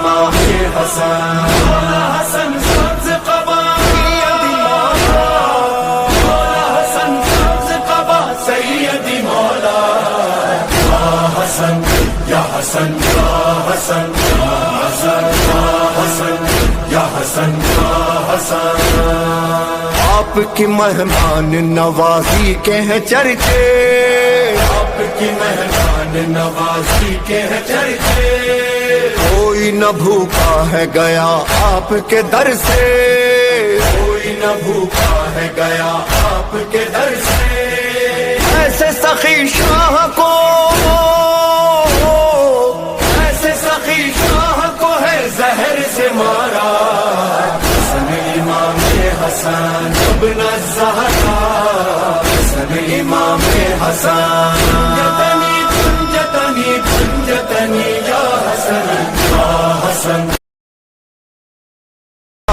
امام حسن، مولا حسن سبز قبا سیدی مولا، مولا حسن سبز قبا سیدی مولا، یا حسن یا حسن یا حسن یا حسن یا حسن یا حسن یا حسن۔ آپ کی مہمان نوازی کے ہیں چرچے، آپ کی مہمان نوازی کے ہیں چرچے، کوئی نہ بھوکا ہے گیا آپ کے در سے، کوئی نہ بھوکا ہے گیا آپ کے در سے، ایسے سخی شاہ کو، ایسے سخی شاہ کو ہے زہر سے مارا، حسن امام حسن ابن الزہرا، حسن امام حسن، جتنی جتنی جتنی یا حسن یا حسن۔